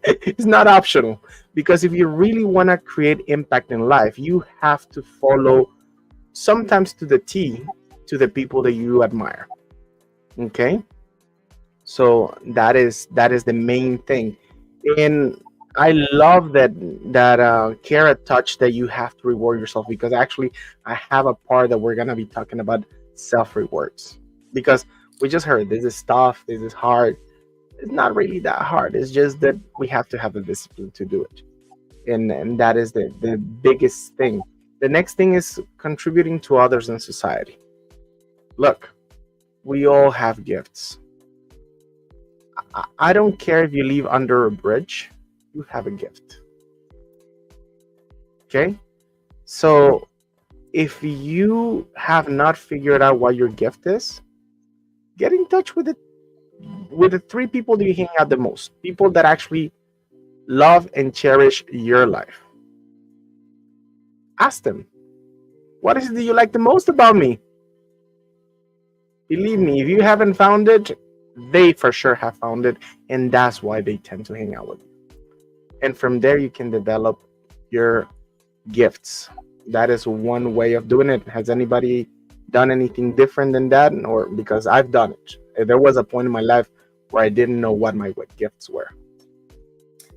It's not optional, because if you really want to create impact in life, you have to follow, sometimes to the T, to the people that you admire. Okay, so that is the main thing. And I love that Kara touched that you have to reward yourself, because actually I have a part that we're gonna be talking about self rewards, because we just heard this is tough, this is hard. It's not really that hard. It's just that we have to have the discipline to do it, and that is the biggest thing. The next thing is contributing to others in society. Look, we all have gifts. I don't care if you live under a bridge, you have a gift. Okay? So if you have not figured out what your gift is, get in touch with the 3 people that you hang out the most. People that actually love and cherish your life. Ask them, what is it that you like the most about me? Believe me, if you haven't found it, they for sure have found it, and that's why they tend to hang out with you. And from there, you can develop your gifts. That is one way of doing it. Has anybody done anything different than that? Or because I've done it. There was a point in my life where I didn't know what my gifts were.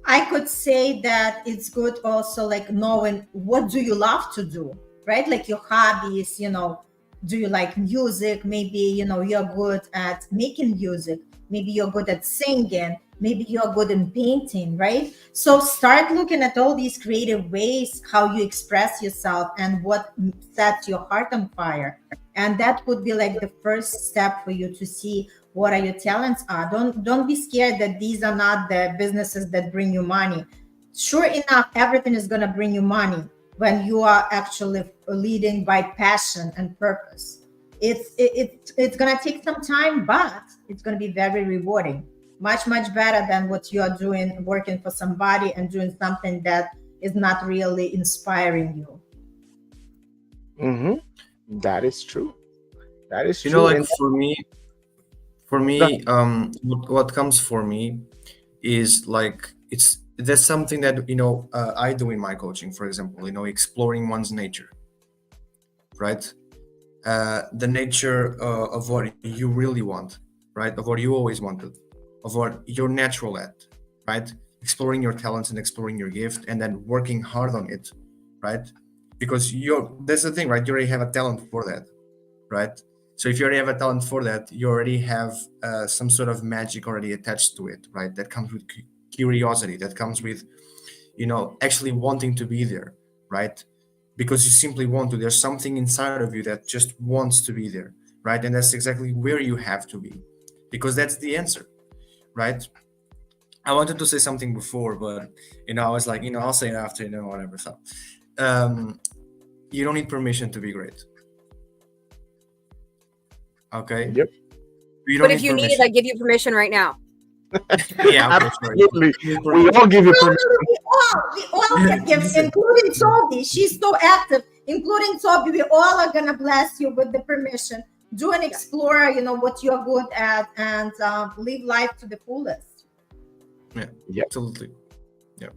I could say that it's good also like knowing what do you love to do, right? Like your hobbies, do you like music? Maybe, you're good at making music. Maybe you're good at singing. Maybe you're good in painting, right? So start looking at all these creative ways how you express yourself and what sets your heart on fire. And that would be like the first step for you to see what are your talents are. Don't be scared that these are not the businesses that bring you money. sure enough, everything is going to bring you money when you are actually leading by passion and purpose. It's going to take some time, but it's going to be very rewarding. Much better than what you are doing, working for somebody and doing something that is not really inspiring you. Mm-hmm. That is true. That is You know, true. like And for go me, what comes for me is like that's something that I do in my coaching. For example, exploring one's nature, right? The nature of what you really want, right? Of what you always wanted, of what you're natural at, right? Exploring your talents and exploring your gift, and then working hard on it, right? Because that's the thing, right? You already have a talent for that, right? So if you already have a talent for that, you already have some sort of magic already attached to it, right? That comes with curiosity, that comes with, actually wanting to be there, right? Because you simply want to. There's something inside of you that just wants to be there, right? And that's exactly where you have to be, because that's the answer, right? I wanted to say something before, but I was like, I'll say it after, whatever. So, um, you don't need permission to be great, okay? Yep. You don't But if need you need it, I permission. give you permission right now. Yeah, okay, sorry. Absolutely. You need We permission. all give you permission. Well, we all can give, Listen, including Toby. She's so active, including Toby. We all are gonna bless you with the permission. Do and explore, what you're good at, and live life to the fullest. yeah, Yep. absolutely. Yeah.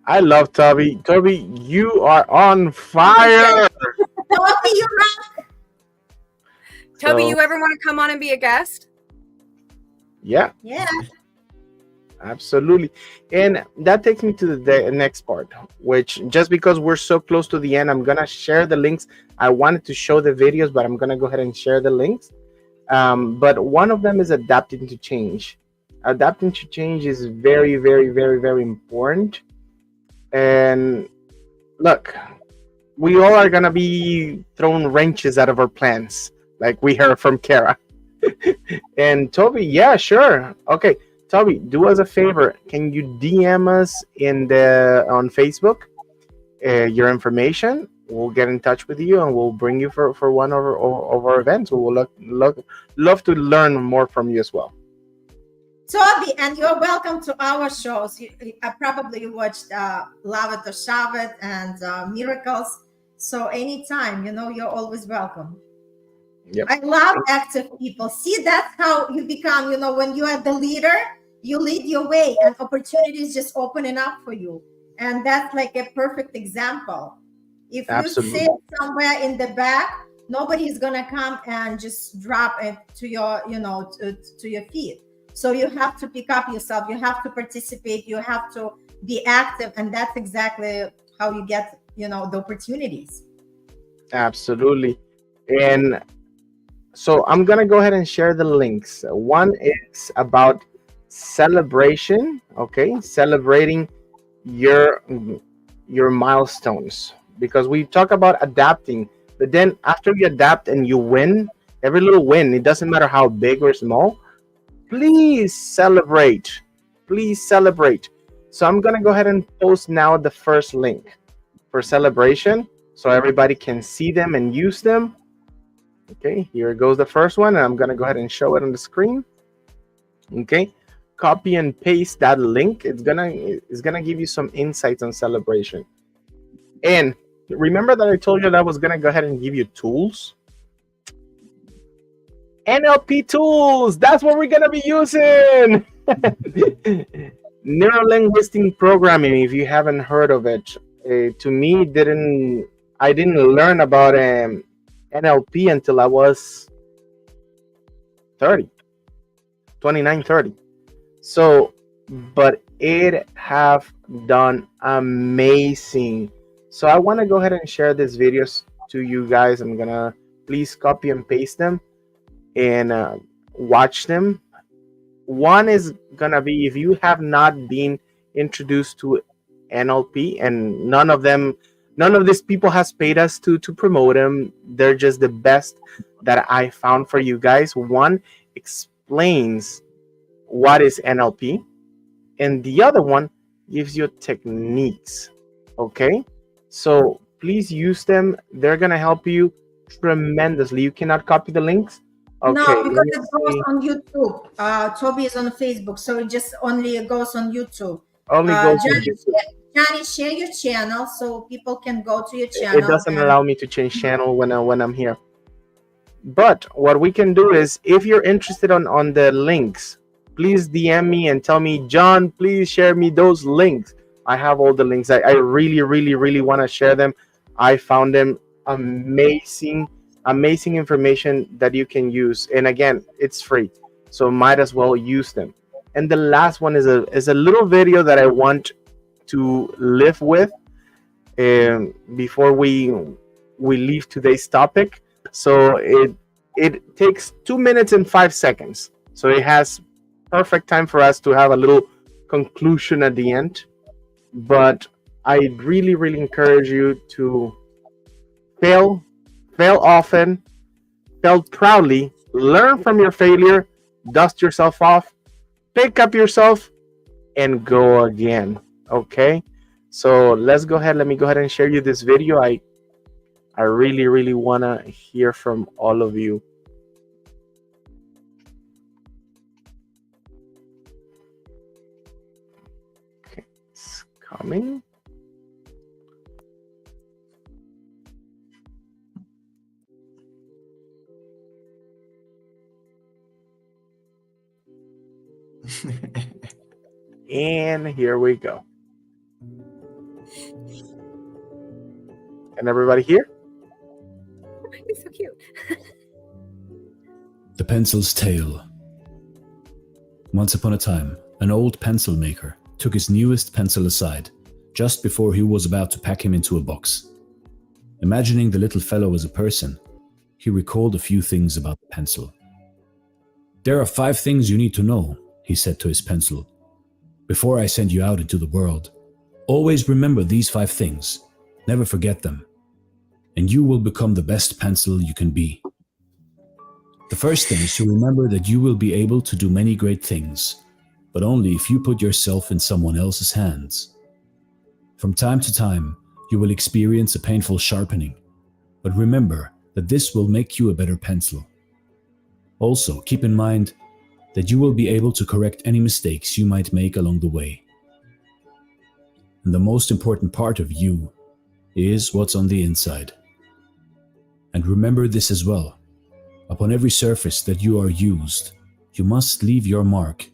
I love Toby. Toby, you are on fire. Toby, you're right. Toby, So you ever want to come on and be a guest? yeah, Yeah. absolutely. And that takes me to the next part, which just because we're so close to the end, I'm gonna share the links. I wanted to show the videos, but I'm gonna go ahead and share the links. But one of them is adapting to change. Adapting to change is very, very, very, very important. And look, we all are gonna be throwing wrenches out of our plans, like we heard from Kara. And Toby, yeah, sure. Okay, Toby, do us a favor. Can you DM us on Facebook your information? We'll get in touch with you and we'll bring you for one of our events. We will love to learn more from you as well. Toby, and you're welcome to our shows. Probably you watched Love It or Shove It and Miracles. So anytime, you're always welcome. Yep. I love active people. See, that's how you become, when you are the leader, you lead your way and opportunities just opening up for you. And that's like a perfect example. If you Absolutely. sit somewhere in the back, nobody is gonna come and just drop it to your, to your feet. So you have to pick up yourself. You have to participate. You have to be active, and that's exactly how you get, the opportunities. Absolutely. And so I'm gonna go ahead and share the links. One is about celebration. Okay, celebrating your milestones, because we talk about adapting, but then after you adapt and you win, every little win, it doesn't matter how big or small, please celebrate. Please celebrate. So I'm gonna go ahead and post now the first link for celebration so everybody can see them and use them. Okay, here goes the first one, and I'm gonna go ahead and show it on the screen. Okay, copy and paste that link. It's gonna give you some insights on celebration. And remember that I told you that I was gonna go ahead and give you tools. NLP tools. That's what we're gonna be using. Neuro-linguistic programming. If you haven't heard of it, to me, I didn't learn about NLP until I was 30, 29, 30. So, but it have done amazing. So I want to go ahead and share these videos to you guys. I'm gonna please copy and paste them and watch them. One is gonna be, if you have not been introduced to NLP, and none of these people has paid us to promote them. They're just the best that I found for you guys. One explains what is NLP, and the other one gives you techniques. Okay, so please use them. They're gonna help you tremendously. You cannot copy the links. No, Okay, let because me it goes see. on YouTube. Toby is on Facebook, so it just only goes on YouTube. Only goes on Johnny, YouTube. Johnny, share your channel so people can go to your It channel doesn't and allow me to change channel when I'm here. But what we can do is, if you're interested on the links, please DM me and tell me, John, please share me those links. I have all the links. I really, really, really want to share them. I found them amazing, amazing information that you can use. And again, it's free, so might as well use them. And the last one is a little video that I want to live with before we leave today's topic. So it takes 2 minutes and 5 seconds. So it has perfect time for us to have a little conclusion at the end. But I really, really encourage you to fail, fail often, fail proudly, learn from your failure, dust yourself off, pick up yourself, and go again. Okay? So let's go ahead. Let me go ahead and share you this video. I really, really want to hear from all of you. Okay, it's coming. And here we go. And everybody here? He's so cute. The Pencil's Tale. Once upon a time, an old pencil maker took his newest pencil aside just before he was about to pack him into a box. Imagining the little fellow as a person, he recalled a few things about the pencil. "There are 5 things you need to know," he said to his pencil, "before I send you out into the world. Always remember these 5 things, never forget them, and you will become the best pencil you can be." The first thing is to remember that you will be able to do many great things, but only if you put yourself in someone else's hands. From time to time, you will experience a painful sharpening, but remember that this will make you a better pencil. Also, keep in mind that you will be able to correct any mistakes you might make along the way. And the most important part of you is what's on the inside. And remember this as well. Upon every surface that you are used, you must leave your mark.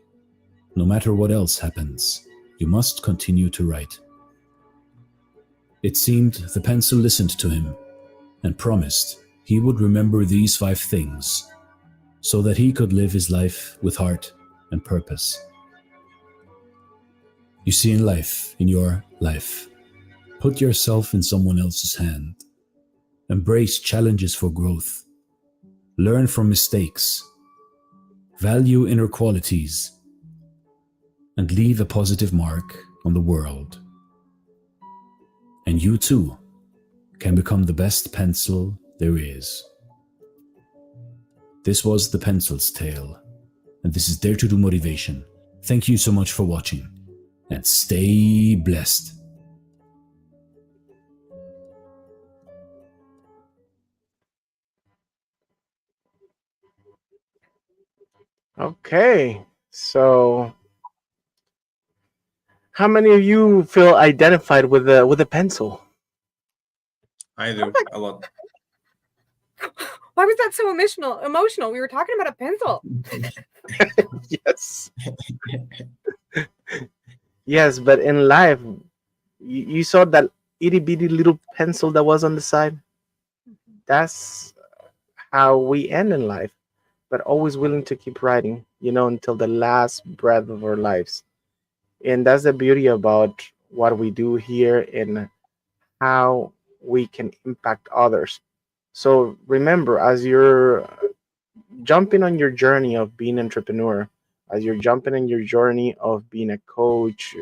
No matter what else happens, you must continue to write. It seemed the pencil listened to him and promised he would remember these 5 things so that he could live his life with heart and purpose. You see, in life, in your life, put yourself in someone else's hand. Embrace challenges for growth. Learn from mistakes. Value inner qualities. And leave a positive mark on the world. And you too can become the best pencil there is. This was The Pencil's Tale, and this is Dare to Do Motivation. Thank you so much for watching, and stay blessed. Okay, so how many of you feel identified with the pencil? I do a lot. Why was that so emotional? We were talking about a pencil. Yes. Yes, but in life, you saw that itty bitty little pencil that was on the side. That's how we end in life, but always willing to keep writing, until the last breath of our lives. And that's the beauty about what we do here and how we can impact others. So remember, as you're jumping on your journey of being an entrepreneur, as you're jumping on your journey of being a coach,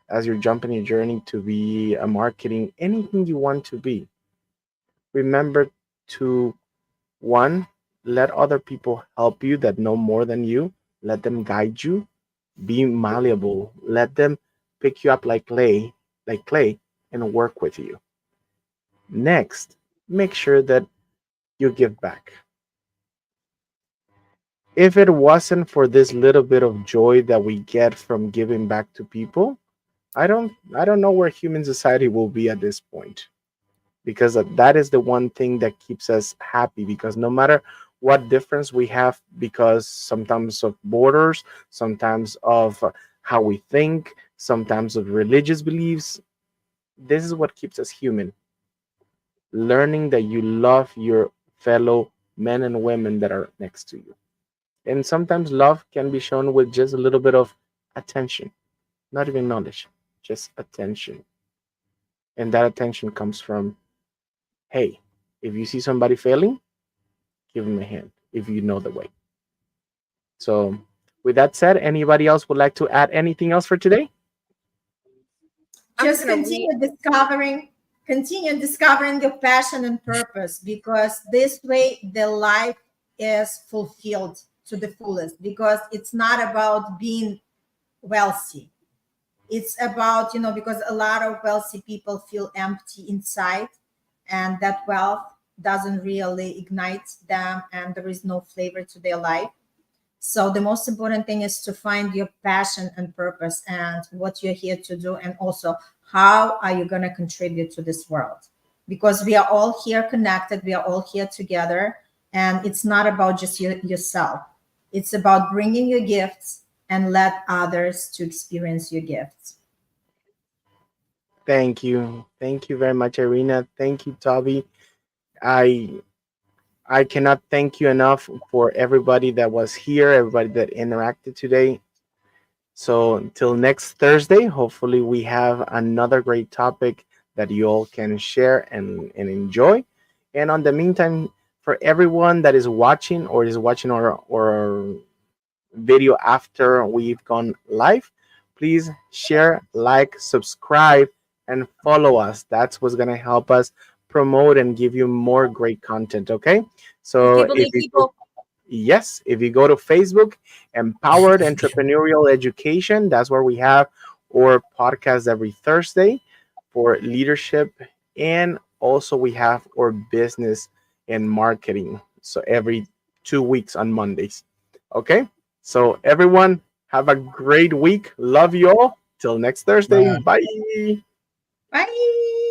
as you're jumping your journey to be a marketing, anything you want to be, remember to, one, let other people help you that know more than you. Let them guide you. Be malleable. Let them pick you up like clay, and work with you. Next, make sure that you give back. If it wasn't for this little bit of joy that we get from giving back to people, I don't know where human society will be at this point, because that is the one thing that keeps us happy, because no matter what difference we have, because sometimes of borders, sometimes of how we think, sometimes of religious beliefs, this is what keeps us human. Learning that you love your fellow men and women that are next to you. And sometimes love can be shown with just a little bit of attention, not even knowledge, just attention. And that attention comes from, hey, if you see somebody failing, give them a hand if you know the way. So, with that said, anybody else would like to add anything else for today? I'm Just just gonna read. continue discovering your passion and purpose, because this way the life is fulfilled to the fullest, because it's not about being wealthy. It's about, because a lot of wealthy people feel empty inside, and that wealth doesn't really ignite them, and there is no flavor to their life. So the most important thing is to find your passion and purpose and what you're here to do, and also how are you going to contribute to this world? Because we are all here connected, we are all here together, and it's not about just yourself. It's about bringing your gifts and let others to experience your gifts. Thank you. Thank you very much, Irina. Thank you, Toby. I I cannot thank you enough for everybody that was here, everybody that interacted today. So until next Thursday, hopefully we have another great topic that you all can share and enjoy. And on the meantime, for everyone that is watching or is watching our video after we've gone live, please share, like, subscribe, and follow us. That's what's gonna help us promote and give you more great content. Okay, Because so people if need you people. yes, if you go to Facebook, Empowered Entrepreneurial Education, that's where we have our podcast every Thursday for leadership. And also we have our business and marketing. So every 2 weeks on Mondays. Okay. So everyone have a great week. Love you all. Till next Thursday. Bye. Bye. Bye.